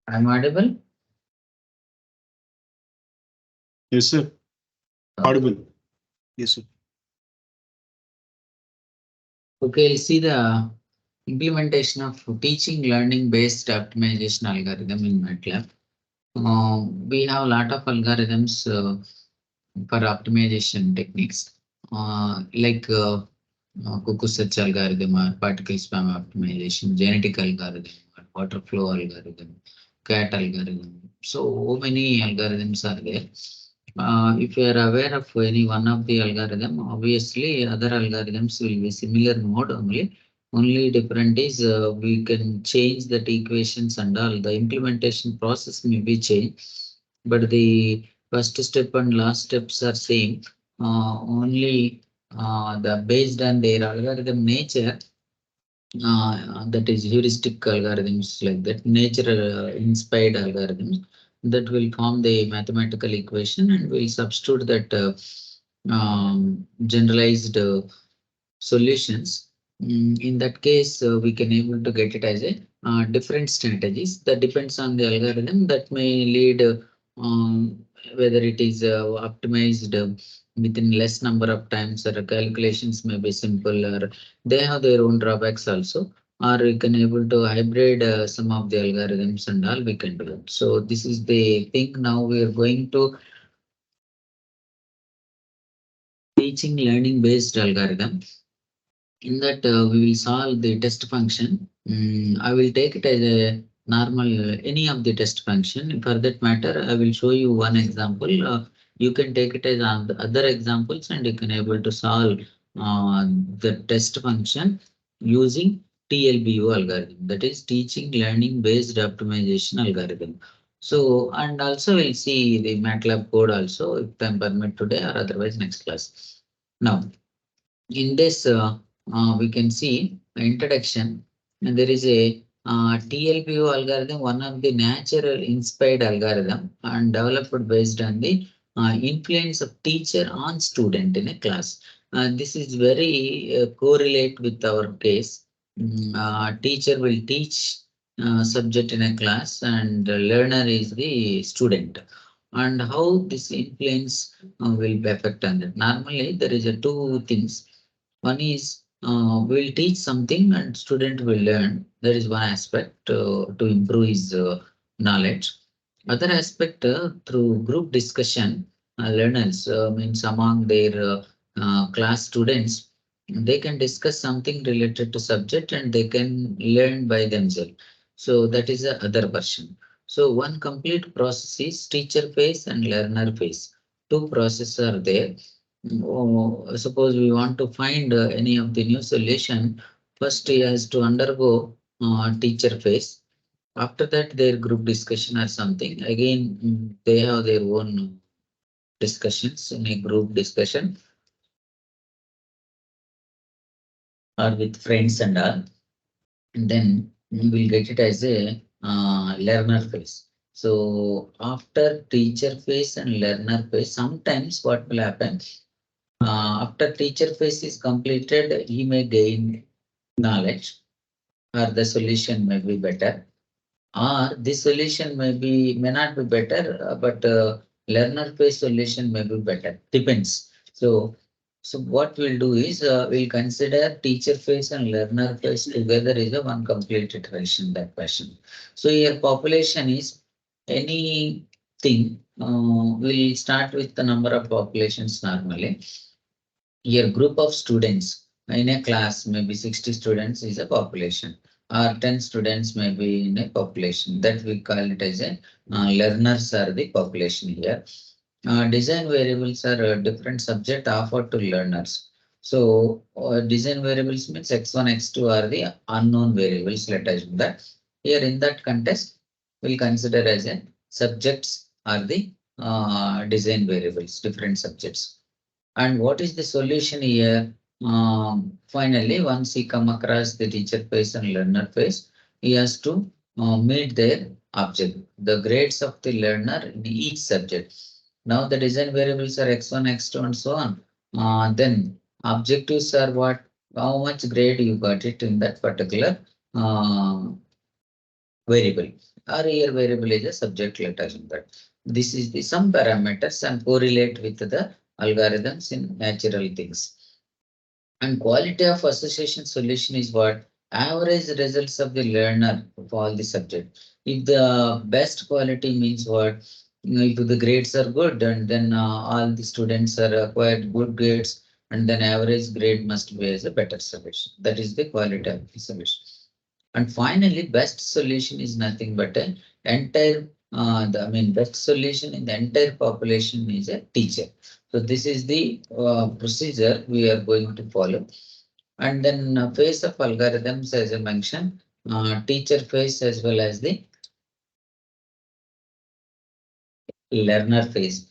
I'm audible? Yes, sir. Audible. Yes, sir. Okay, see the implementation of teaching learning based optimization algorithm in MATLAB. We have a lot of algorithms for optimization techniques, like Cuckoo search algorithm or particle spam optimization, genetic algorithm, or water flow algorithm, cat algorithm. So many algorithms are there. If you are aware of any one of the algorithm, obviously other algorithms will be similar mode only. Only different is we can change that equations and all. The implementation process may be changed, but the first step and last steps are same. Only the based on their algorithm nature, that is heuristic algorithms like that, nature inspired algorithms that will form the mathematical equation and will substitute that generalized solutions. In that case, we can able to get it as a different strategies that depends on the algorithm that may lead whether it is optimized within less number of times or calculations may be simple or they have their own drawbacks also, or we can able to hybrid some of the algorithms and all we can do it. So this is the thing. Now we are going to teaching learning based algorithm. In that, we will solve the test function. I will take it as a normal, any of the test function. For that matter, I will show you one example. You can take it as the other examples and you can able to solve the test function using TLBO algorithm. That is teaching learning based optimization algorithm. So, and also we'll see the MATLAB code also if time permit today or otherwise next class. Now, in this, we can see introduction, and there is a TLBO algorithm, one of the natural inspired algorithm and developed based on the influence of teacher on student in a class. This is very correlate with our case. Teacher will teach subject in a class and learner is the student. And how this influence will be affect on that. Normally, there is a two things. One is we'll teach something and student will learn. That is one aspect to improve his knowledge. Other aspect through group discussion, learners means among their class students, they can discuss something related to subject and they can learn by themselves. So that is the other version. So one complete process is teacher phase and learner phase. Two processes are there. Suppose we want to find any of the new solution, first he has to undergo teacher phase. After that, their group discussion or something. Again, they have their own discussions in a group discussion or with friends and all. And then we will get it as a learner phase. So after teacher phase and learner phase, sometimes what will happen? After teacher phase is completed, he may gain knowledge or the solution may be better or this solution may not be better, but learner based solution may be better, depends. So what we'll do is we'll consider teacher phase and learner phase together is a one complete iteration that question. So your population is anything, we'll start with the number of populations normally. Your group of students in a class, maybe 60 students is a population, or 10 students may be in a population. That we call it as a learners are the population here. Design variables are a different subject offered to learners. So design variables means x1, x2 are the unknown variables. Let us do that. Here in that context, we'll consider as a subjects are the design variables, different subjects. And what is the solution here? Finally, once he come across the teacher phase and learner phase, he has to meet their object, the grades of the learner in each subject. Now the design variables are x1, x2, and so on. Then objectives are what? How much grade you got it in that particular uh, variable. or here variable is a subject letter in that. This is the some parameters and correlate with the algorithms in natural things. And quality of association solution is what? Average results of the learner of all the subject. If the best quality means what? If the grades are good and then all the students are acquired good grades and then average grade must be as a better solution. That is the quality of the solution. And finally, best solution is nothing but an entire, best solution in the entire population is a teacher. So this is the procedure we are going to follow. And then phase of algorithms, as I mentioned, teacher phase as well as the learner phase.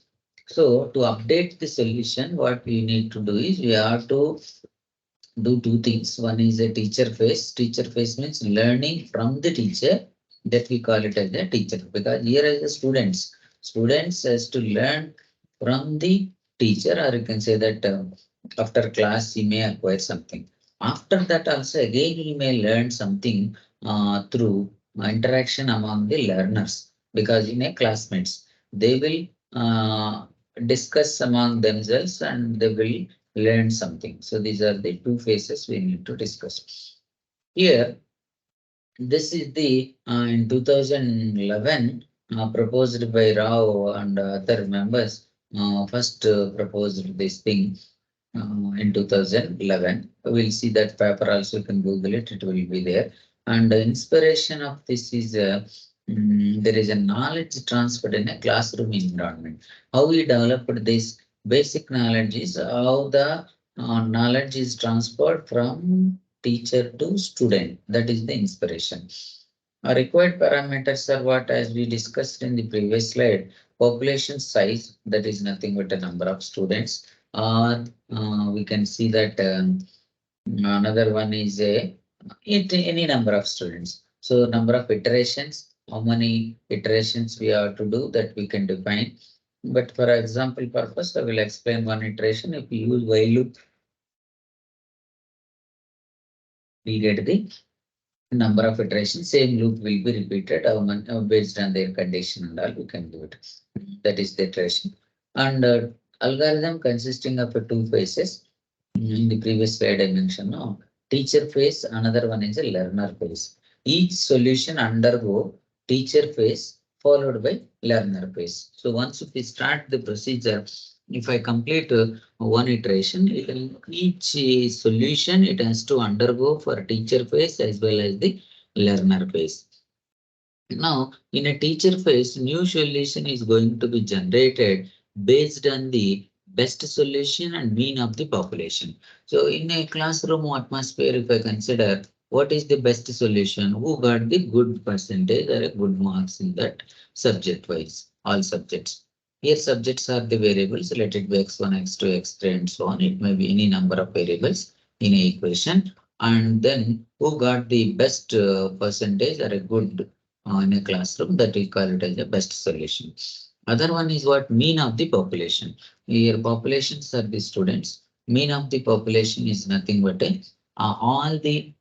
So to update the solution, what we need to do is we have to do two things. One is a teacher phase. Teacher phase means learning from the teacher. That we call it as a teacher, because here as the students has to learn from the teacher, or you can say that after class he may acquire something. After that also again he may learn something through interaction among the learners, because in a classmates they will discuss among themselves and they will learn something. So these are the two phases we need to discuss. Here, this is the in 2011 proposed by Rao and other members. First proposed this thing in 2011. We'll see that paper also. You can Google it; it will be there. And the inspiration of this is there is a knowledge transferred in a classroom environment. How we developed this basic knowledge is how the knowledge is transferred from teacher to student. That is the inspiration. Required parameters are what, as we discussed in the previous slide, population size, that is nothing but a number of students, or we can see that another one is any number of students. So number of iterations, how many iterations we have to do, that we can define. But for example purpose, I will explain one iteration. If you use while loop, we get the number of iterations. Same loop will be repeated based on their condition and all. We can do it. That is the iteration. And algorithm consisting of two phases. In the previous slide I mentioned, no, teacher phase, another one is a learner phase. Each solution undergo teacher phase followed by learner phase. So once we start the procedure, if I complete one iteration, each solution it has to undergo for teacher phase as well as the learner phase. Now, in a teacher phase, new solution is going to be generated based on the best solution and mean of the population. So in a classroom atmosphere, if I consider what is the best solution, who got the good percentage or a good marks in that subject wise, all subjects. Here subjects are the variables, let it be x1, x2, x3 and so on. It may be any number of variables in a equation. And then who got the best percentage or a good in a classroom, that we call it as the best solution. Other one is what? Mean of the population. Here populations are the students. Mean of the population is nothing but a, all the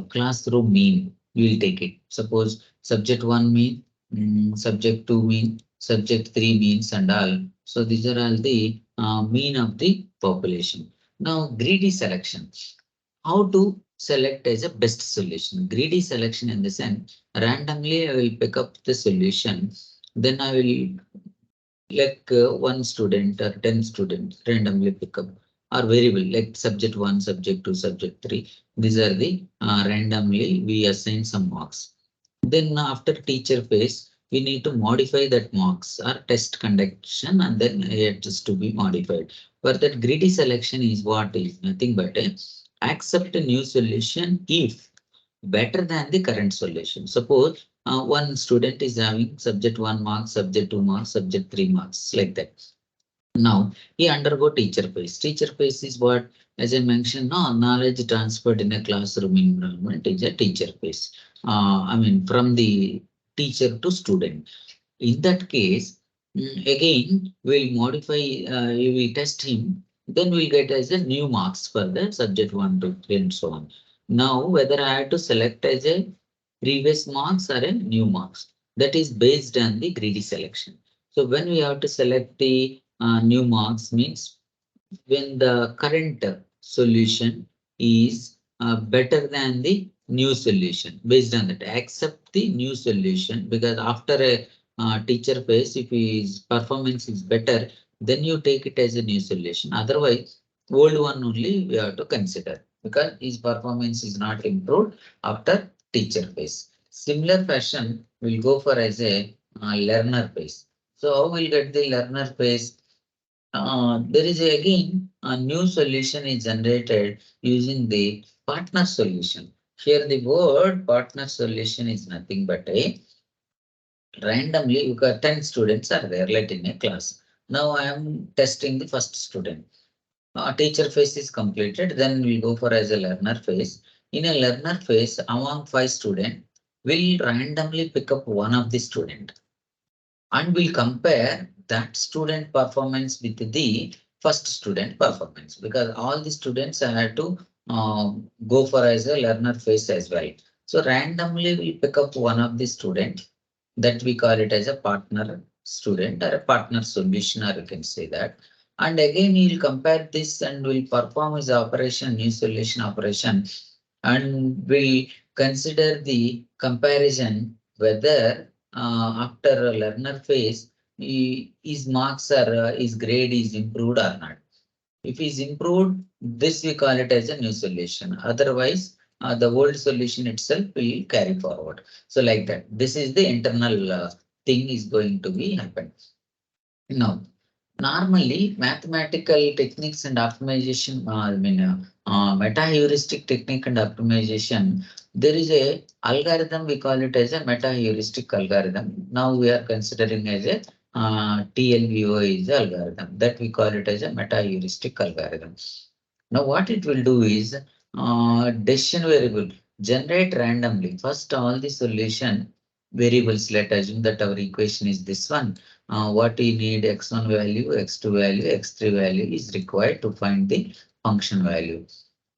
classroom mean. We will take it. Suppose subject 1 mean, subject 2 mean, subject 3 means and all. So these are all the mean of the population. Now greedy selection. How to select as a best solution? Greedy selection in the sense, randomly I will pick up the solution, then I will like one student or 10 students randomly pick up, or variable like subject 1, subject 2, subject 3. These are the randomly we assign some marks. Then after teacher phase, we need to modify that marks or test conduction, and then it is to be modified. For that greedy selection is what is nothing but a accept a new solution if better than the current solution. Suppose one student is having subject 1 marks, subject 2 marks, subject 3 marks, like that. Now he undergo teacher phase. Teacher phase is what, as I mentioned, no, knowledge transferred in a classroom environment is a teacher phase. From the teacher to student. In that case, again, we'll modify, we test him, then we'll get as a new marks for the subject 1, 2, 3 and so on. Now, whether I have to select as a previous marks or a new marks. That is based on the greedy selection. So when we have to select the new marks means when the current solution is better than the new solution. Based on that, accept the new solution, because after a teacher phase, if his performance is better, then you take it as a new solution. Otherwise, old one only we have to consider, because his performance is not improved after teacher phase. Similar fashion will go for as a learner phase. So how will get the learner phase? There is again a new solution is generated using the partner solution. Here the word partner solution is nothing but a randomly you got 10 students are there, let in a class. Now I am testing the first student. Teacher phase is completed, then we go for as a learner phase. In a learner phase, among 5 students, we'll randomly pick up one of the student and we'll compare that student performance with the first student performance, because all the students had to go for as a learner phase as well. So randomly we pick up one of the student, that we call it as a partner student or a partner solution, or you can say that. And again, you'll compare this and will perform his operation, new solution operation, and we consider the comparison whether after a learner phase, his marks are his grade is improved or not. If is improved, this we call it as a new solution. Otherwise, the old solution itself will carry forward. So like that, this is the internal thing is going to be happen. Now, normally, mathematical techniques and optimization, meta-heuristic technique and optimization, there is a algorithm, we call it as a meta-heuristic algorithm. Now we are considering as a TLBO is the algorithm, that we call it as a meta-heuristic algorithm. Now what it will do is decision variable, generate randomly. First, all the solution variables, let assume that our equation is this one. What we need, x1 value, x2 value, x3 value is required to find the function value.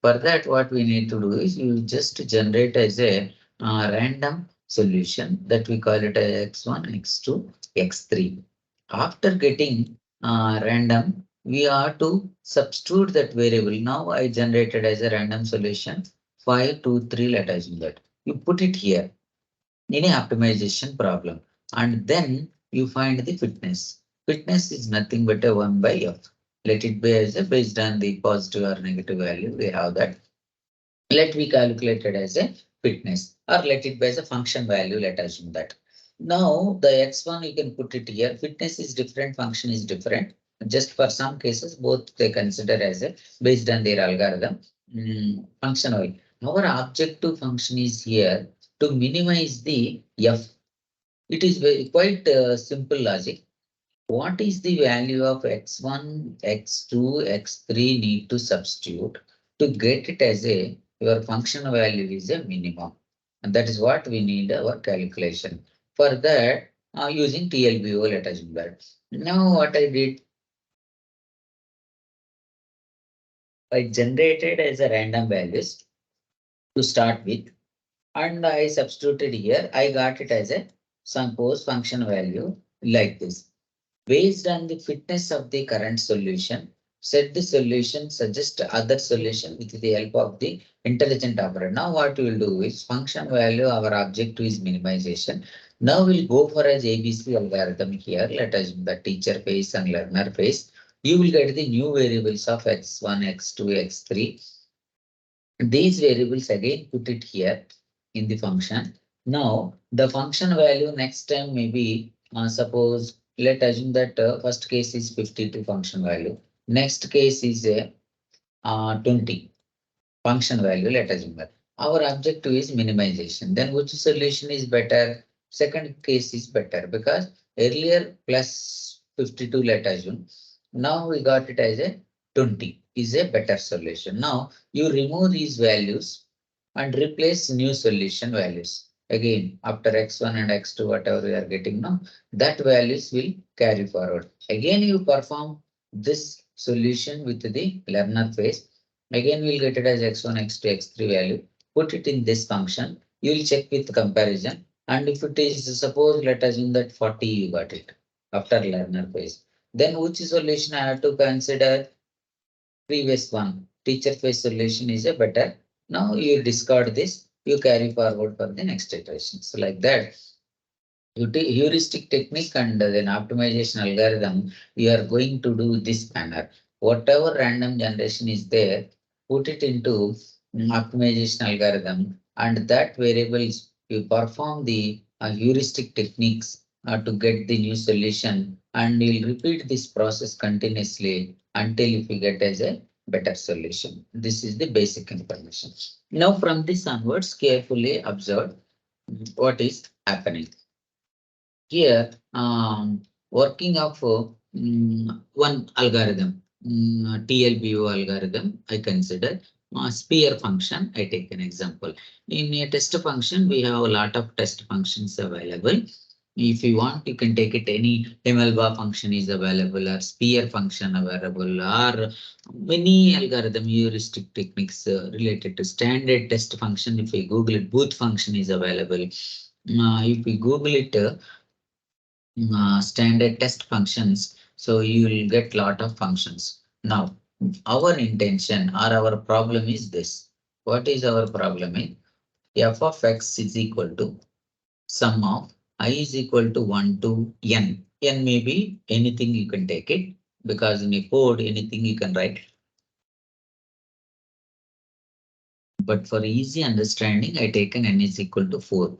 For that, what we need to do is you just generate as a random solution, that we call it as x1, x2, x3. After getting random, we have to substitute that variable. Now I generated as a random solution 5, 2, 3, let us do that. You put it here in a optimization problem, and then you find the fitness. Fitness is nothing but a 1 by f. Let it be as a based on the positive or negative value. We have that. Let be calculated as a fitness, or let it be as a function value. Let us assume that. Now the x1 you can put it here. Fitness is different, function is different. Just for some cases, both they consider as a based on their algorithm. Functional. Our objective function is here to minimize the f. It is very quite simple logic. What is the value of x1, x2, x3 need to substitute to get it as a your function value is a minimum. And that is what we need our calculation. For that, using TLBO, let us do that. Now what I did, I generated as a random values to start with, and I substituted here. I got it as a suppose function value like this. Based on the fitness of the current solution, set the solution, suggest other solution with the help of the intelligent operator. Now what we will do is function value, our objective is minimization. Now we'll go for as ABC algorithm here. Let us the teacher phase and learner phase. You will get the new variables of x1, x2, x3. These variables again put it here in the function. Now the function value next time maybe suppose let assume that first case is 52 function value. Next case is a 20 function value. Let assume that our objective is minimization. Then which solution is better? Second case is better, because earlier plus 52 let assume. Now we got it as a 20 is a better solution. Now you remove these values and replace new solution values. Again, after x1 and x2, whatever we are getting now, that values will carry forward. Again, you perform this solution with the learner phase. Again, we'll get it as x1, x2, x3 value. Put it in this function. you will check with comparison. And if it is, suppose let us assume that 40 you got it after learner phase, then which solution I have to consider? Previous one, teacher phase solution is a better. Now you discard this, you carry forward for the next iteration. So like that, heuristic technique and then optimization algorithm, we are going to do this manner. Whatever random generation is there, put it into optimization algorithm, and that variables you perform the heuristic techniques to get the new solution, and you'll repeat this process continuously until if you get as a better solution. This is the basic information. Now from this onwards, carefully observe what is happening. Here, working of one algorithm, TLBO algorithm, I consider sphere function. I take an example. In a test function, we have a lot of test functions available. If you want, you can take it any MLBA function is available, or sphere function available, or many algorithm heuristic techniques related to standard test function. If we Google it, booth function is available. If we Google it, standard test functions. So you will get lot of functions. Now, our intention or our problem is this. What is our problem? F of x is equal to sum of I is equal to 1 to n. N may be anything, you can take it, because in a code, anything you can write. But for easy understanding, I taken n is equal to 4.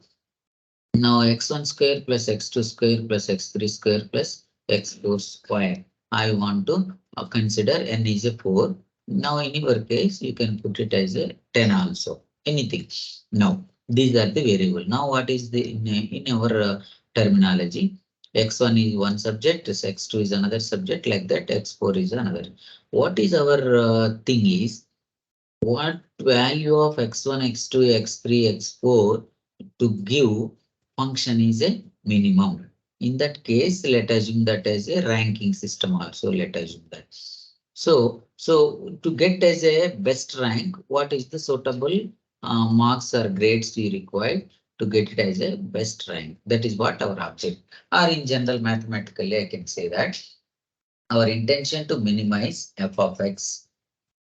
Now x1 square plus x2 square plus x3 square plus x4 square. I want to consider n is a 4. Now in your case, you can put it as a 10 also. Anything. Now these are the variable. Now what is the in our terminology? X1 is one subject, x2 is another subject, like that x4 is another. What is our thing is, what value of x1, x2, x3, x4 to give function is a minimum. In that case, let us assume that as a ranking system also, let us assume that. So to get as a best rank, what is the suitable marks or grades we require to get it as a best rank? That is what our object. Or in general, mathematically, I can say that our intention to minimize f of x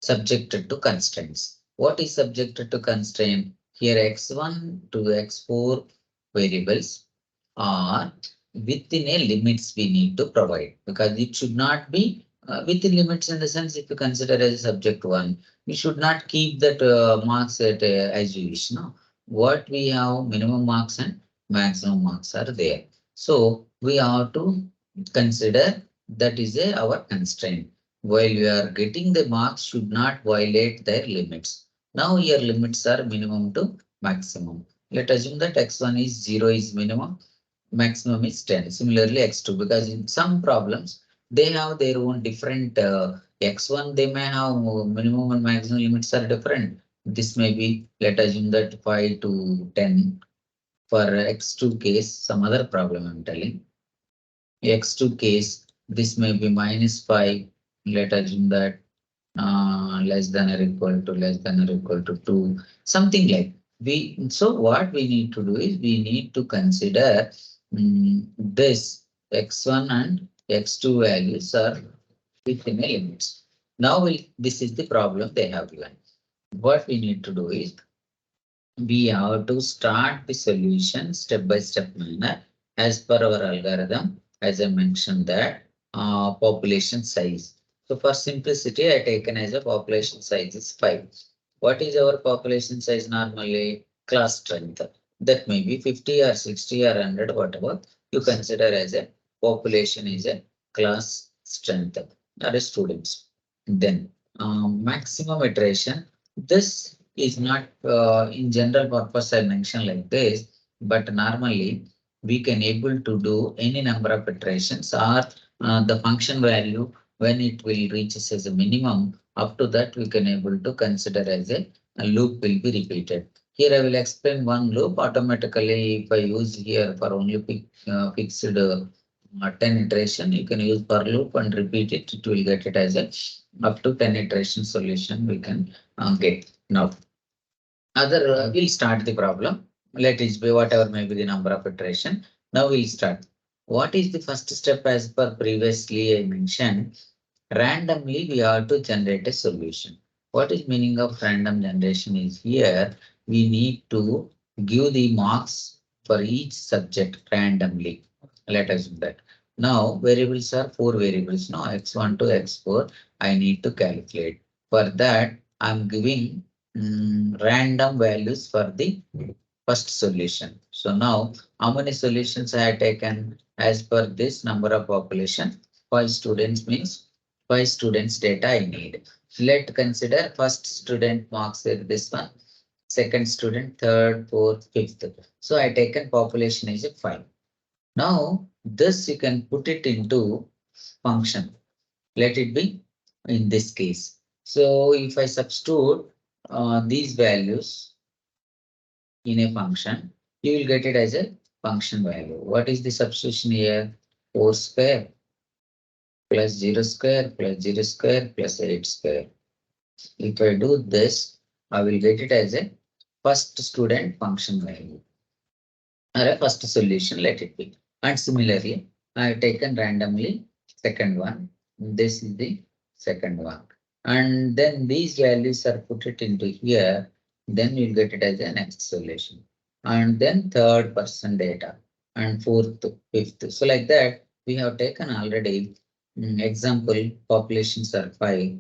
subjected to constraints. What is subjected to constraint? Here x1 to x4 variables are within a limits we need to provide, because it should not be within limits in the sense, if you consider as subject 1, we should not keep that marks at as you wish. No, what we have minimum marks and maximum marks are there. So we have to consider that is our constraint. While you are getting the marks, should not violate their limits. Now your limits are minimum to maximum. Let us assume that x1 is 0 is minimum, maximum is 10. Similarly x2, because in some problems they have their own different x1, they may have minimum and maximum limits are different. This may be, let us assume that 5 to 10. For x2 case, some other problem I'm telling. X2 case, this may be -5. Let us assume that less than or equal to less than or equal to 2, something like we. So what we need to do is we need to consider this x1 and x2 values are within a limits. Now this is the problem they have given. What we need to do is we have to start the solution step by step manner as per our algorithm. As I mentioned that population size. So for simplicity, I taken as a population size is 5. What is our population size normally? Class strength. That may be 50 or 60 or 100, whatever you consider as a population is a class strength or students. Then maximum iteration. This is not in general purpose I mentioned like this, but normally we can able to do any number of iterations, or the function value when it will reaches as a minimum, up to that we can able to consider as a loop will be repeated. Here I will explain one loop automatically. If I use here for only fixed 10 iteration, you can use per loop and repeat it. It will get it as a up to 10 iteration solution we can get. Now, we'll start the problem. let it be whatever may be the number of iteration. Now we'll start. What is the first step as per previously I mentioned? Randomly we have to generate a solution. What is meaning of random generation is here we need to give the marks for each subject randomly. Let us do that. Now variables are four variables. Now x1 to x4 I need to calculate. For that I'm giving random values for the first solution. So now how many solutions I have taken as per this number of population? 5 students means 5 students data I need. Let's consider first student marks is this one, second student, third, fourth, fifth. So I taken population is a 5. Now this you can put it into function. Let it be in this case. So if I substitute these values in a function, you will get it as a function value. What is the substitution here? 4 square plus 0 square plus 0 square plus 8 square. If I do this, I will get it as a first student function value or a first solution, let it be. And similarly, I have taken randomly second one. This is the second one. And then these values are put it into here. Then you'll get it as a next solution. And then third person data and fourth, fifth. So like that, we have taken already example populations are 5.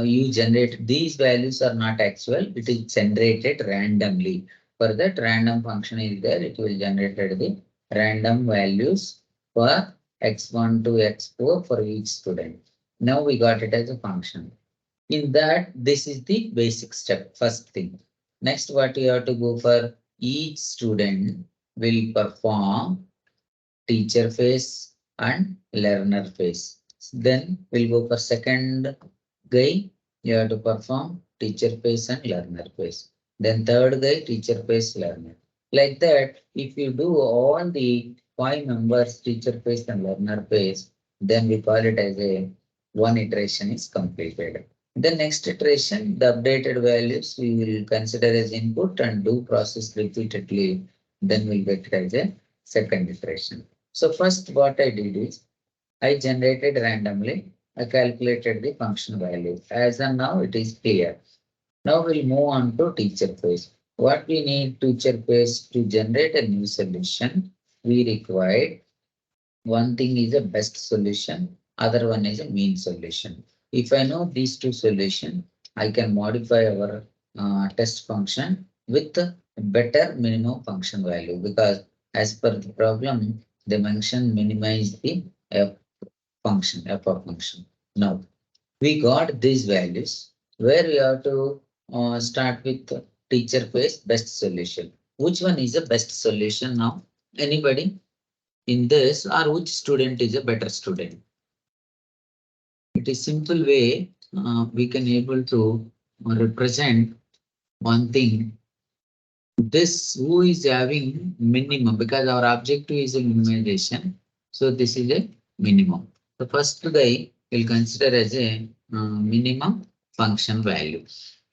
You generate these values are not actual. It is generated randomly. For that random function is there, it will generate the random values for x1 to x4 for each student. Now we got it as a function. In that, this is the basic step, first thing. Next, what you have to go for, each student will perform teacher phase and learner phase. Then we'll go for second guy, you have to perform teacher phase and learner phase. Then third guy, teacher phase, learner. Like that, if you do all the 5 members, teacher phase and learner phase, then we call it as a one iteration is completed. The next iteration, the updated values we will consider as input and do process repeatedly. Then we'll get it as a second iteration. So first what I did is I generated randomly. I calculated the function value. As and now it is clear. Now we'll move on to teacher phase. What we need teacher phase to generate a new solution, we require one thing is a best solution, other one is a mean solution. If I know these two solutions, I can modify our test function with a better minimum function value because as per the problem, they mention minimize the f function, f of function. Now, we got these values where we have to start with teacher phase best solution. Which one is the best solution now? Anybody? In this, or which student is a better student? It is simple way we can able to represent one thing. This who is having minimum because our objective is a minimization. So this is a minimum. The first guy will consider as a minimum function value.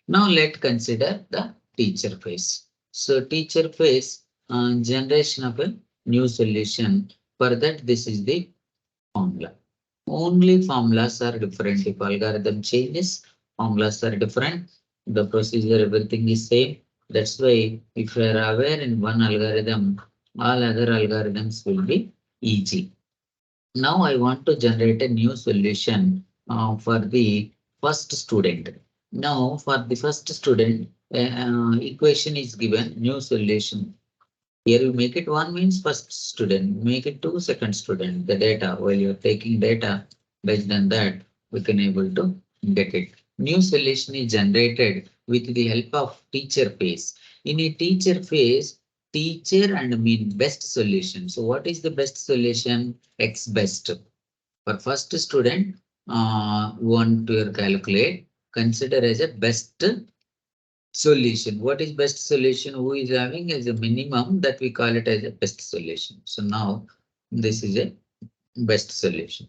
Now let's consider the teacher phase. So teacher phase generation of a new solution. For that, this is the formula. Only formulas are different. If algorithm changes, formulas are different. The procedure, everything is same. That's why if you are aware in one algorithm, all other algorithms will be easy. Now I want to generate a new solution for the first student. Now for the first student, equation is given, new solution. Here you make it one means first student, make it two second student, the data. While you're taking data, based on that, we can able to get it. New solution is generated with the help of teacher phase. In a teacher phase, teacher and mean best solution. So what is the best solution? X best. For first student, want to calculate, consider as a best solution. What is best solution? Who is having as a minimum that we call it as a best solution. So now this is a best solution.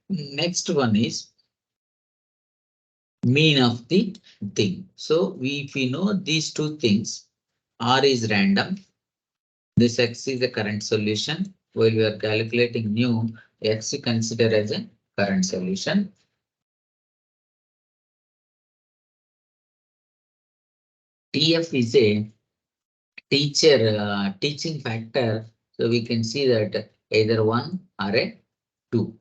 Next one is mean of the thing. So if we know these two things, R is random, This x is the current solution. While we are calculating new, x we consider as a current solution. TF is a teaching factor. So we can see that either 1 or a 2.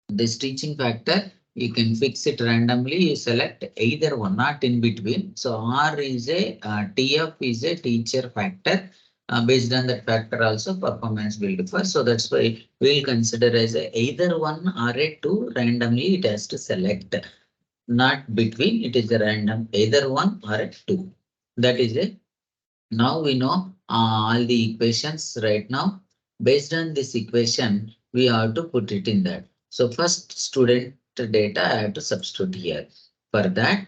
This teaching factor, you can fix it randomly. You select either one, not in between. So R is a TF is a teacher factor. Based on that factor also performance will differ. So that's why we'll consider as a either 1 or a 2 randomly it has to select. Not between, it is a random either 1 or a 2. That is a now we know all the equations right now. Based on this equation, we have to put it in that. So first student data I have to substitute here. For that,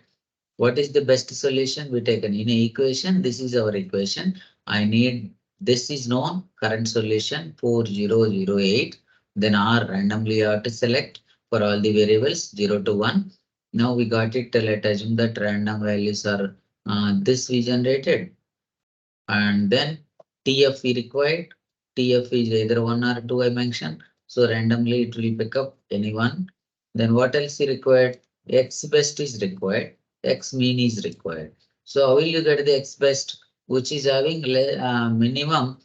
what is the best solution? We take an in a equation. This is our equation. I need this is known current solution 4008. Then R randomly I have to select for all the variables 0 to 1. Now we got it. Let us assume that random values are this we generated. And then TF we required. TF is either 1 or 2 I mentioned. So randomly it will pick up any one. Then what else is required? X best is required. X mean is required. So how will you get the X best, which is having minimum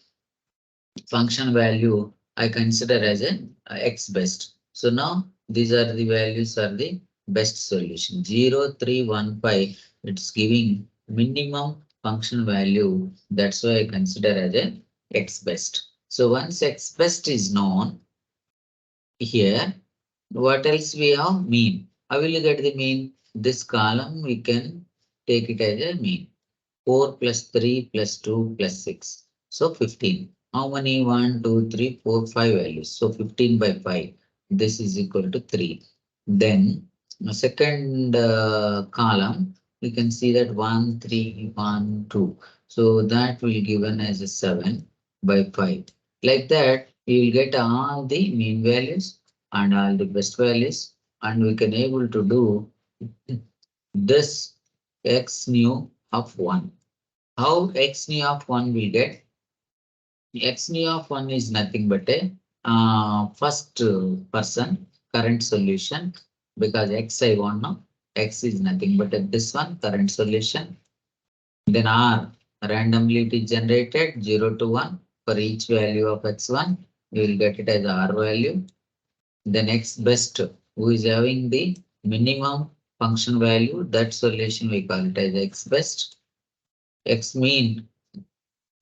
function value I consider as an X best. So now these are the values are the best solution. 0, 3, 1, 5. It's giving minimum function value. That's why I consider as a X best. So once X best is known here, what else we have? Mean. How will you get the mean? This column we can take it as a mean. 4 plus 3 plus 2 plus 6. So 15. How many? 1, 2, 3, 4, 5 values. So 15 by 5. This is equal to 3. Then the second column, we can see that 1, 3, 1, 2. So that will given as a 7 by 5. Like that, we will get all the mean values and all the best values, and we can able to do this x new of 1. How x new of 1 will get? X new of 1 is nothing but a first person current solution, because x I want now. X is nothing but this one current solution. Then R randomly it is generated 0 to 1 for each value of x1. We will get it as R value. Then x best, who is having the minimum function value, that solution we call it as x best. X mean,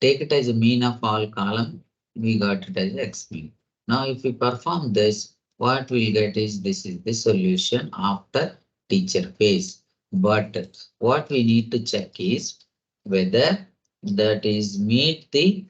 take it as a mean of all column, we got it as x mean. Now if we perform this, what we'll get is this is the solution after teacher phase. But what we need to check is whether that is meet the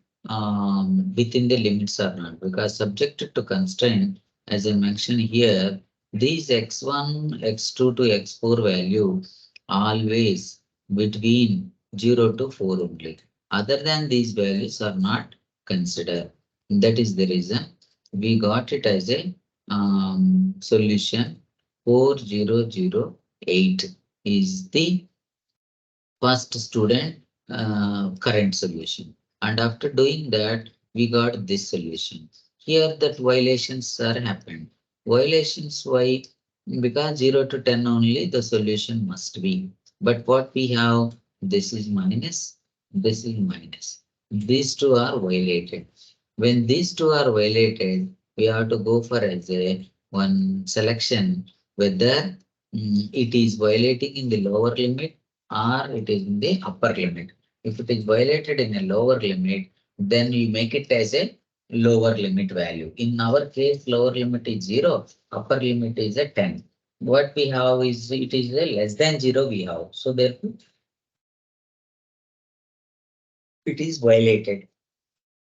within the limits or not, because subject to constraint, as I mentioned here, these x1, x2 to x4 value always between 0 to 4 only. Other than these values are not considered. That is the reason we got it as a solution 4008 is the first student current solution. And after doing that, we got this solution. Here that violations are happened. Violations why? Because 0 to 10 only the solution must be. But what we have, this is minus, this is minus. These two are violated. When these two are violated, we have to go for as a one selection whether it is violating in the lower limit or it is in the upper limit. If it is violated in a lower limit, then we make it as a lower limit value. In our case, lower limit is 0, upper limit is a 10. What we have is it is a less than 0 we have. So therefore, it is violated.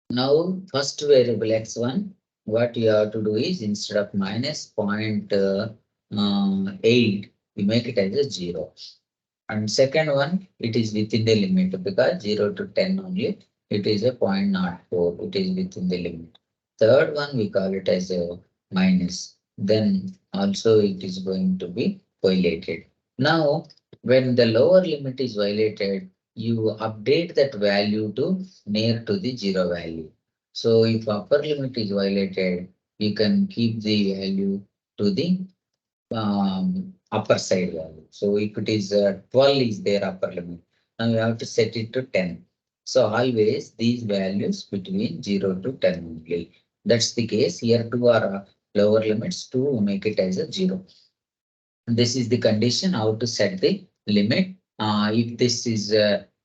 Now, first variable x1, what you have to do is instead of minus 0.8, we make it as a 0. And second one, it is within the limit because 0 to 10 only, it is a 0.04, it is within the limit. Third one, we call it as a minus. Then also it is going to be violated. Now, when the lower limit is violated, you update that value to near to the 0 value. So if upper limit is violated, you can keep the value to the upper side value. So if it is 12 is their upper limit, now you have to set it to 10. So always these values between 0 to 10 only. That's the case. Here two are lower limits to make it as a 0. This is the condition how to set the limit. If this is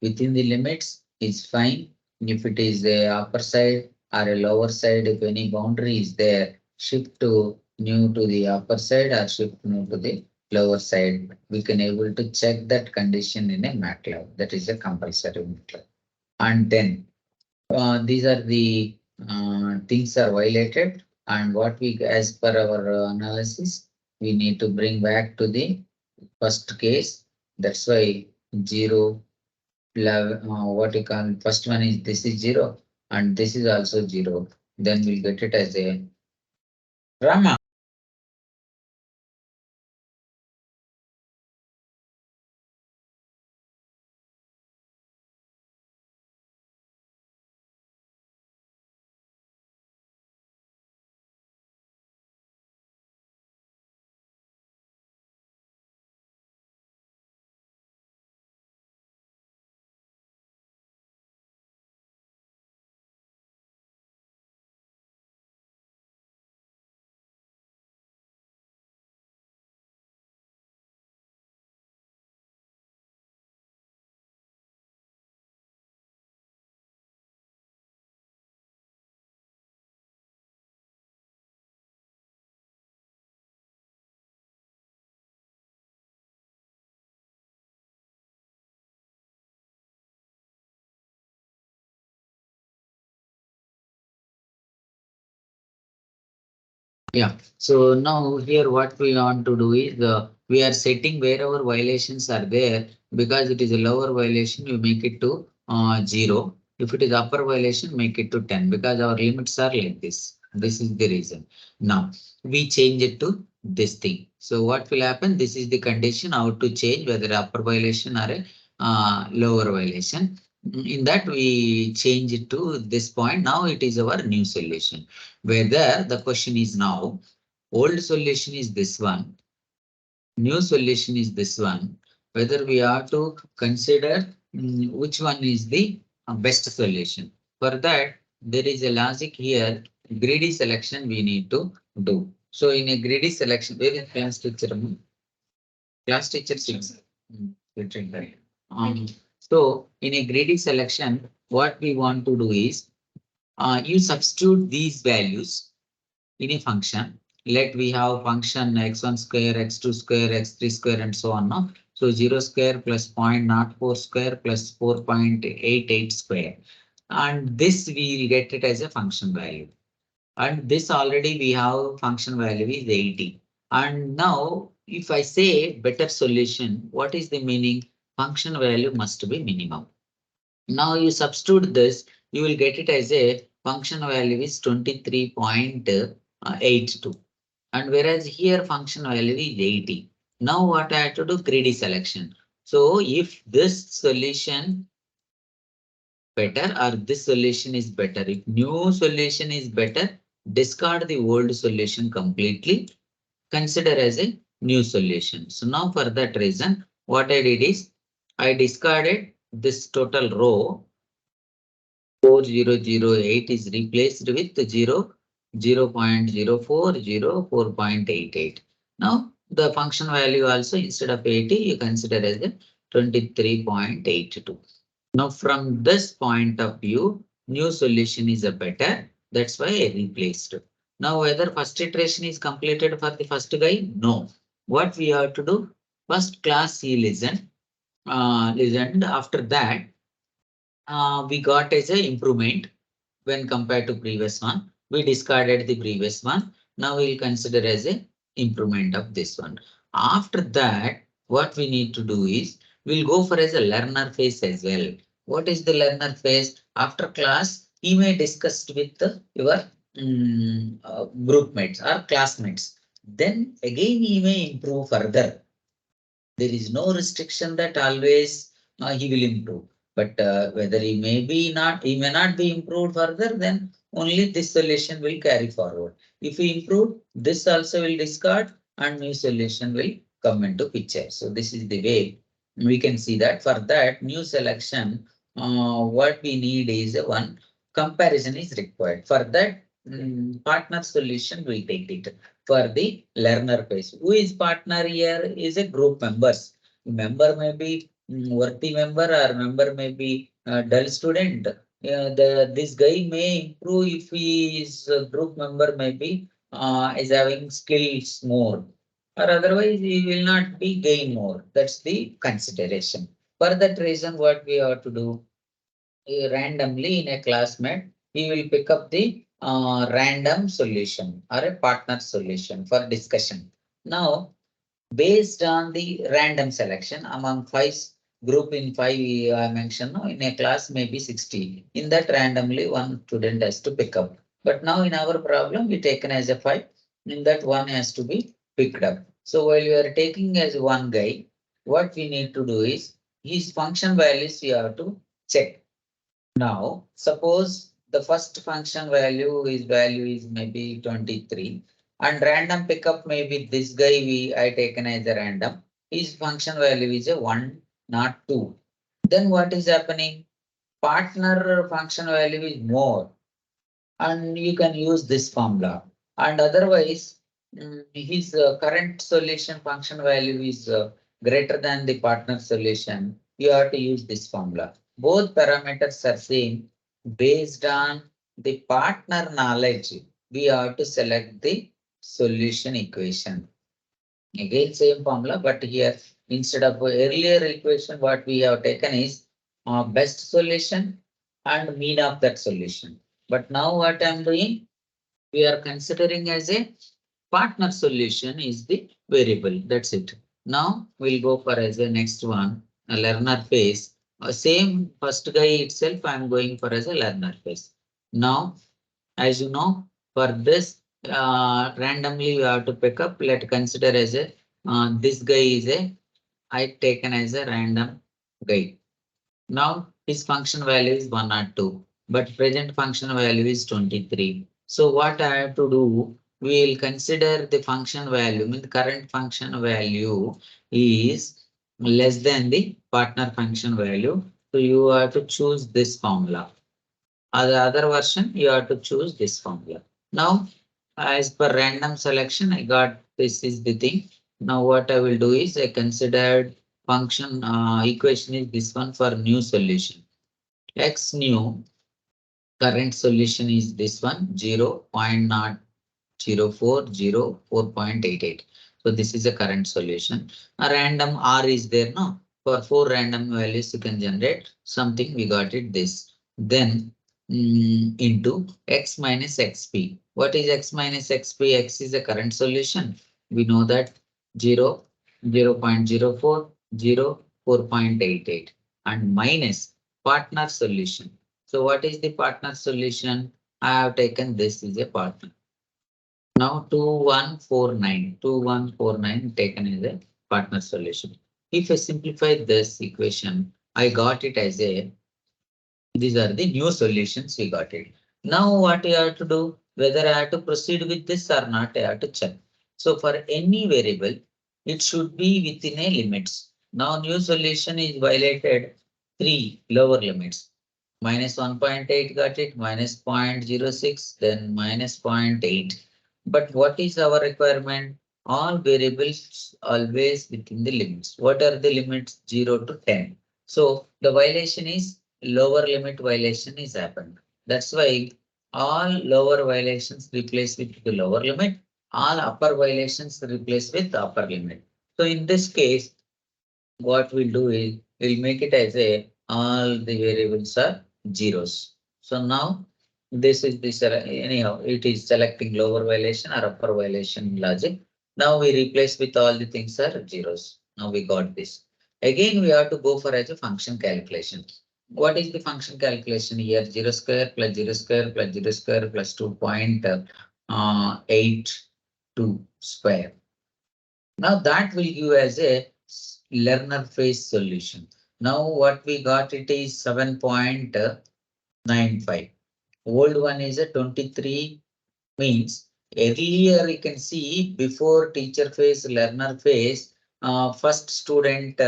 within the limits, is fine. If it is a upper side or a lower side, if any boundary is there, shift to new to the upper side or shift new to the lower side. We can able to check that condition in a MATLAB. That is a compulsory MATLAB. And then these are the things are violated, and what we, as per our analysis, we need to bring back to the first case. That's why 0, what you call first one is this is 0 and this is also 0. Then we'll get it as a Rama. Yeah. So now here what we want to do is we are setting wherever violations are there, because it is a lower violation, you make it to 0. If it is upper violation, make it to 10, because our limits are like this. This is the reason. Now we change it to this thing. So what will happen? This is the condition how to change whether upper violation or a lower violation. In that we change it to this point. Now it is our new solution. Whether the question is now, old solution is this one, new solution is this one, whether we have to consider which one is the best solution. For that, there is a logic here, greedy selection we need to do. So in a greedy selection, where is class teacher? Class teacher 6. Written right. So in a greedy selection, what we want to do is, you substitute these values in a function. Let we have function x1 square, x2 square, x3 square, and so on. No? So 0 square plus 0.04 square plus 4.88 square. And this we will get it as a function value. And this already we have function value is 80. And now if I say better solution, what is the meaning? Function value must be minimum. Now you substitute this, you will get it as a function value is 23.82. And whereas here function value is 80. Now what I have to do? Greedy selection. So if this solution better or this solution is better, if new solution is better, discard the old solution completely, consider as a new solution. So now for that reason, what I did is I discarded this total row 4008 is replaced with 0, 0.04, 4.88. Now the function value also instead of 80, you consider as a 23.82. Now from this point of view, new solution is a better. That's why I replaced. Now whether first iteration is completed for the first guy? No. What we have to do? First class he listened. Listened. After that, we got as a improvement when compared to previous one. We discarded the previous one. Now we'll consider as a improvement of this one. After that, what we need to do is we'll go for as a learner phase as well. What is the learner phase? After class, he may discuss with your group mates or classmates. Then again, he may improve further. There is no restriction that always he will improve. But whether he may not be improved further, then only this solution will carry forward. If he improve, this also will discard and new solution will come into picture. So this is the way we can see that. For that new selection, what we need is one comparison is required. For that, partner solution will take it. For the learner phase, who is partner here is a group members. Member may be worthy member or member may be dull student. This guy may improve if his group member may be is having skills more, or otherwise he will not be gain more. That's the consideration. For that reason, what we have to do, randomly in a classmate, we will pick up the random solution or a partner solution for discussion. Now, based on the random selection among five group in five, I mentioned, no, in a class maybe 60. In that randomly one student has to pick up. But now in our problem, we taken as a five. In that one has to be picked up. So while you are taking as one guy, what we need to do is his function values we have to check. Now, suppose the first function value is maybe 23 and random pickup maybe this guy I taken as a random. His function value is a 1, not 2. Then what is happening? Partner function value is more and you can use this formula. And otherwise, his current solution function value is greater than the partner solution. You have to use this formula. Both parameters are same. Based on the partner knowledge, we have to select the solution equation. Again, same formula, but here instead of earlier equation, what we have taken is best solution and mean of that solution. But now what I'm doing, we are considering as a partner solution is the variable. That's it. Now we'll go for as a next one, a learner phase. Same first guy itself, I'm going for as a learner phase. Now, as you know, for this randomly you have to pick up. Let consider as a this guy is a I taken as a random guy. Now his function value is 1 or 2, but present function value is 23. So what I have to do, we will consider the function value, mean the current function value is less than the partner function value. So you have to choose this formula. The other version, you have to choose this formula. Now, as per random selection, I got this is the thing. Now what I will do is I considered function equation is this one for new solution. X new current solution is this one 0.0404.88. So this is a current solution. A random R is there now. For 4 random values you can generate something. We got it this. Then into X minus XP. What is X minus XP? X is a current solution. We know that 0, 0.04, 0, 4.88 and minus partner solution. So what is the partner solution? I have taken this is a partner. Now 2149 taken as a partner solution. If I simplify this equation, I got it as a, these are the new solutions we got it. Now what you have to do, whether I have to proceed with this or not, I have to check. So for any variable, it should be within a limits. Now new solution is violated 3 lower limits. Minus 1.8 got it, minus 0.06, then minus 0.8. But what is our requirement? All variables always within the limits. What are the limits? 0 to 10. So the violation is lower limit violation is happened. That's why all lower violations replace with the lower limit, all upper violations replace with the upper limit. So in this case, what we'll do is we'll make it as a all the variables are zeros. So now this is this anyhow it is selecting lower violation or upper violation logic. Now we replace with all the things are zeros. Now we got this. Again we have to go for as a function calculation. What is the function calculation here? 0 square plus 0 square plus 0 square plus 2.82 square. Now that will give as a learner phase solution. Now what we got, it is 7.95. Old one is a 23, means earlier you can see before teacher phase, learner phase, first student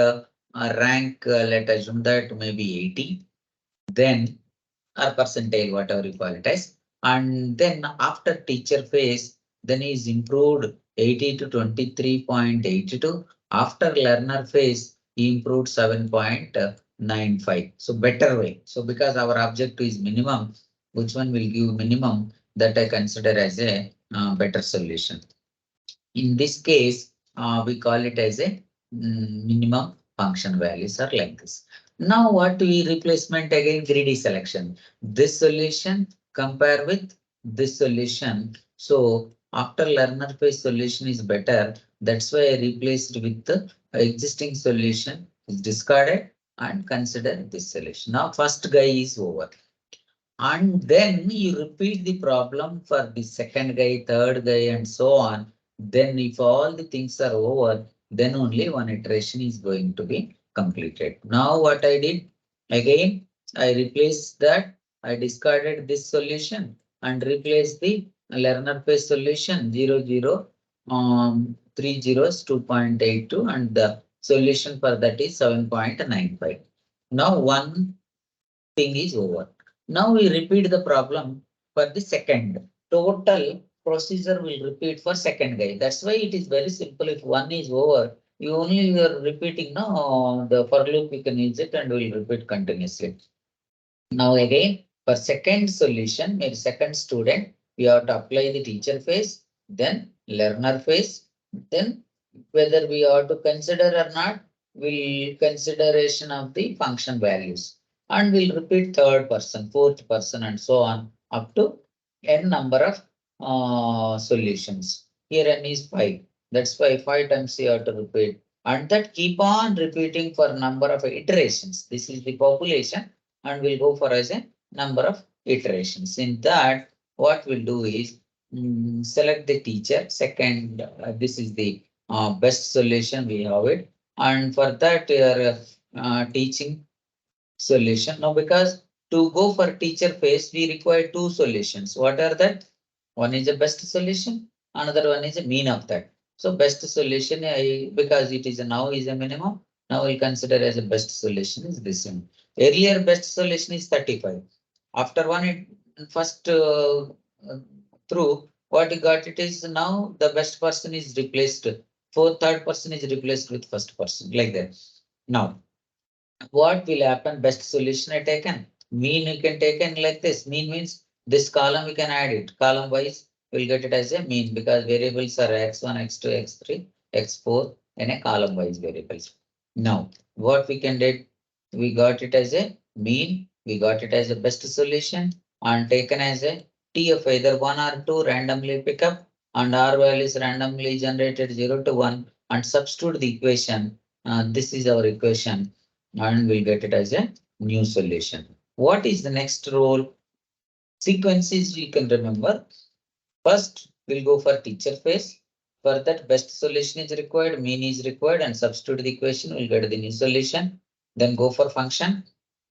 rank, let us assume that maybe 80, then or percentile, whatever you call it as. And then after teacher phase, then is improved 80 to 23.82. After learner phase, he improved 7.95. So better way. So because our objective is minimum, which one will give minimum, that I consider as a better solution. In this case, we call it as a minimum function values are like this. Now what we replacement again, greedy selection. This solution compare with this solution. So after learner phase solution is better. That's why I replaced with the existing solution is discarded and consider this solution. Now first guy is over. And then you repeat the problem for the second guy, third guy, and so on. Then if all the things are over, then only one iteration is going to be completed. Now what I did, again, I replaced that. I discarded this solution and replaced the learner phase solution 0, 0, 3 zeros 2.82, and the solution for that is 7.95. Now one thing is over. Now we repeat the problem for the second. Total procedure will repeat for second guy. That's why it is very simple. If one is over, you only are repeating now the for loop, you can use it and will repeat continuously. Now again, for second solution, maybe second student, we have to apply the teacher phase, then learner phase, then whether we have to consider or not, will consideration of the function values. And we'll repeat third person, fourth person, and so on up to n number of solutions. Here n is 5. That's why 5 times you have to repeat. And that keep on repeating for number of iterations. This is the population, and we'll go for as a number of iterations. In that, what we'll do is select the teacher. Second, this is the best solution, we have it. And for that, your teaching solution. Now, because to go for teacher phase, we require two solutions. What are that? One is a best solution, another one is a mean of that. So best solution, because it is now is a minimum, now we consider as a best solution is this one. Earlier best solution is 35. After one, first through, what you got, it is now the best person is replaced. Third person is replaced with first person, like that. Now, what will happen? Best solution I taken. Mean you can take in like this. Mean means this column we can add it. Column wise, we'll get it as a mean because variables are x1, x2, x3, x4 in a column wise variables. Now, what we can do, we got it as a mean, we got it as a best solution and taken as a T of either 1 or 2 randomly pick up and R value is randomly generated 0 to 1 and substitute the equation. This is our equation and we'll get it as a new solution. What is the next role? Sequences you can remember. First, we'll go for teacher phase. For that, best solution is required, mean is required, and substitute the equation, we'll get the new solution. Then go for function.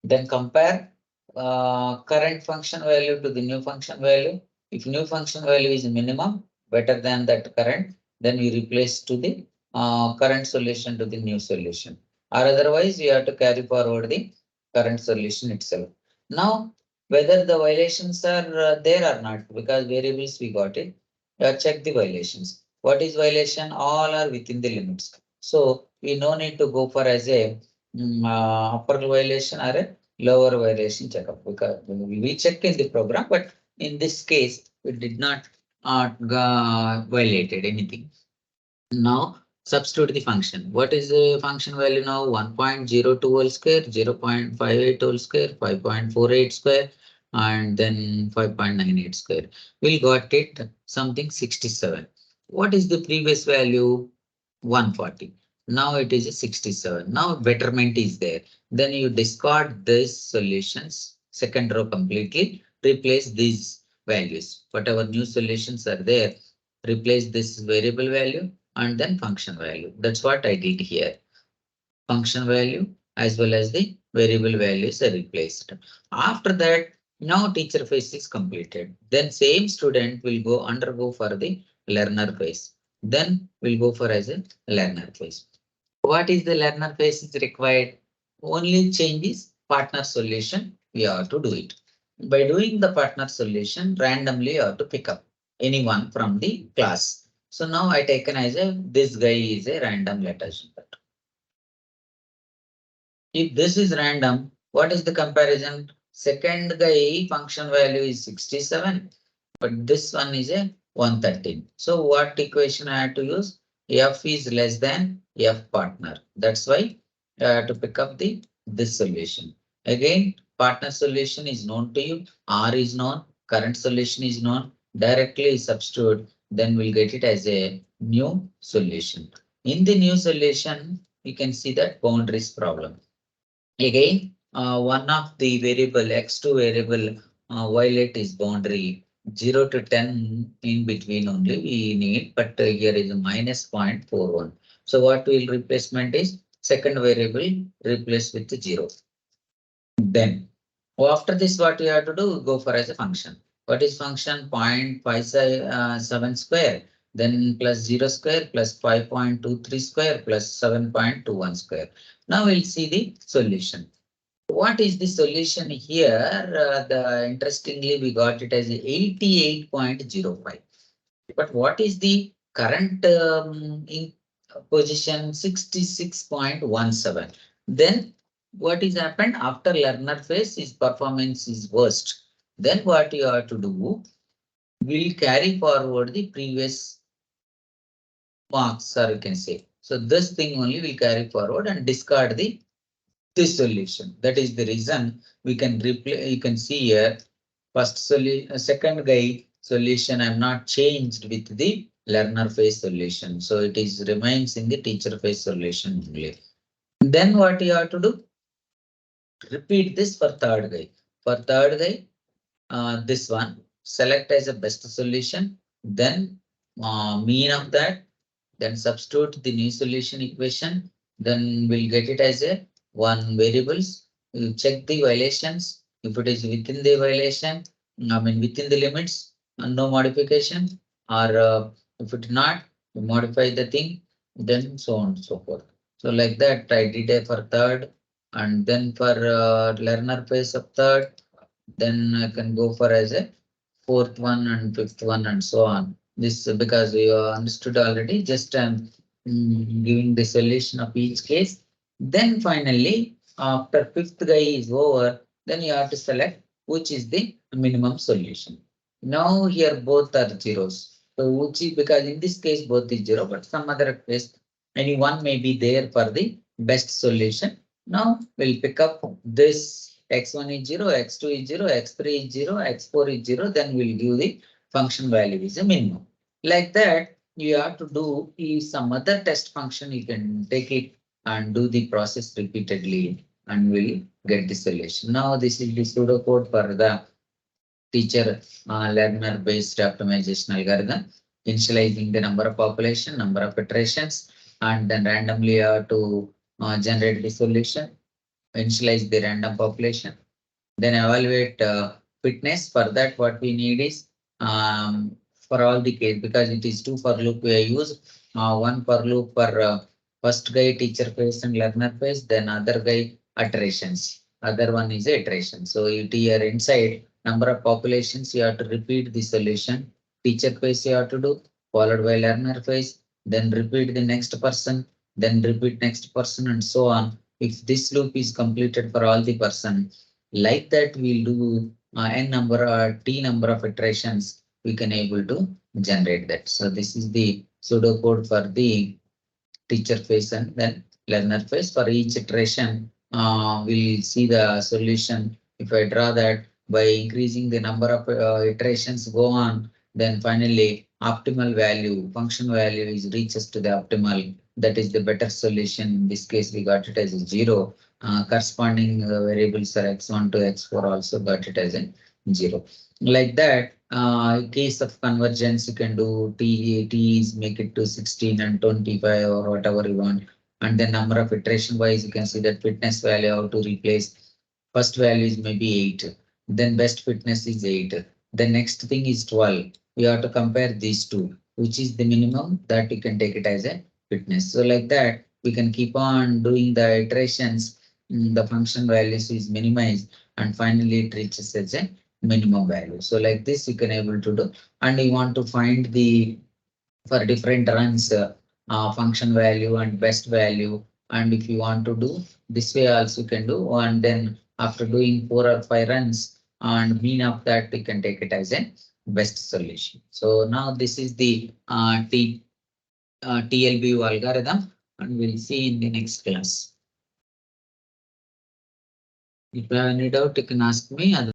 Then compare current function value to the new function value. If new function value is minimum, better than that current, then we replace to the current solution to the new solution. Or otherwise, we have to carry forward the current solution itself. Now, whether the violations are there or not, because variables we got it, check the violations. What is violation? All are within the limits. So we no need to go for as a upper violation or a lower violation checkup because we check in the program, but in this case, we did not violated anything. Now substitute the function. What is the function value now? 1.02 whole square, 0.58 whole square, 5.48 square, and then 5.98 square. We got it something 67. What is the previous value? 140. Now it is a 67. Now betterment is there. Then you discard these solutions, second row completely, replace these values. Whatever new solutions are there, replace this variable value and then function value. That's what I did here. Function value as well as the variable values are replaced. After that, now teacher phase is completed. Then same student will go undergo for the learner phase. Then we'll go for as a learner phase. What is the learner phase is required? Only change is partner solution. We have to do it. By doing the partner solution, randomly you have to pick up anyone from the class. So now I taken as a this guy is a random, let us. If this is random, what is the comparison? Second guy function value is 67, but this one is a 113. So what equation I have to use? F is less than F partner. That's why I have to pick up this solution. Again, partner solution is known to you. R is known. Current solution is known. Directly substitute. Then we'll get it as a new solution. In the new solution, you can see that boundaries problem. Again, one of the variable x2 variable violet is boundary 0 to 10 in between only we need, but here is a minus 0.41. So what will replacement is second variable replace with 0. Then after this, what we have to do? Go for as a function. What is function? 0.57 square, then plus 0 square plus 5.23 square plus 7.21 square. Now we'll see the solution. What is the solution here? Interestingly, we got it as 88.05. But what is the current in position? 66.17. Then what is happened after learner phase? His performance is worst. Then what you have to do? Will carry forward the previous marks, or you can say. So this thing only will carry forward and discard this solution. That is the reason we can replace. You can see here first solution, second guy solution. I'm not changed with the learner phase solution, so it is remains in the teacher phase solution only. Then what you have to do? Repeat this for third guy. For third guy, this one select as a best solution. Then mean of that. Then substitute the new solution equation. Then we'll get it as a one variables. We'll check the violations. If it is within the violation, I mean within the limits, no modification, or if it not, we modify the thing, then so on and so forth. So like that, I did a for third, and then for learner phase of third, then I can go for as a fourth one and fifth one and so on. This because you understood already, just giving the solution of each case. Then finally, after fifth guy is over, then you have to select which is the minimum solution. Now here both are zeros. So which is, because in this case both is zero, but some other case any one may be there for the best solution. Now we'll pick up this x1 is 0, x2 is 0, x3 is 0, x4 is 0, then we'll give the function value is a minimum. Like that, you have to do some other test function, you can take it and do the process repeatedly and we'll get the solution. Now this is the pseudocode for the teacher learner based optimization algorithm, initializing the number of population, number of iterations, and then randomly to generate the solution, initialize the random population, then evaluate fitness. For that, what we need is for all the case, because it is two for loop we use, one for loop for first guy teacher phase and learner phase, then other guy iterations. Other one is iteration. So it here inside number of populations, you have to repeat the solution. Teacher phase you have to do, followed by learner phase, then repeat the next person, then repeat next person, and so on. If this loop is completed for all the person, like that we'll do n number or t number of iterations, we can able to generate that. So this is the pseudocode for the teacher phase and then learner phase. For each iteration, we'll see the solution. If I draw that by increasing the number of iterations go on, then finally optimal value, function value is reaches to the optimal. That is the better solution. In this case, we got it as a 0. Corresponding variables are x1 to x4 also got it as a 0. Like that, case of convergence, you can do t is make it to 16 and 25 or whatever you want. and then number of iteration wise, you can see that fitness value how to replace. First value is maybe 8, then best fitness is 8. The next thing is 12. We have to compare these two, which is the minimum that you can take it as a fitness. So like that, we can keep on doing the iterations. The function values is minimized, and finally it reaches as a minimum value. So like this, you can able to do, and you want to find the for different runs function value and best value. And if you want to do this way also you can do, and then after doing 4 or 5 runs and mean of that, we can take it as a best solution. So now this is the TLBO algorithm, and we'll see in the next class. If you have any doubt, you can ask me.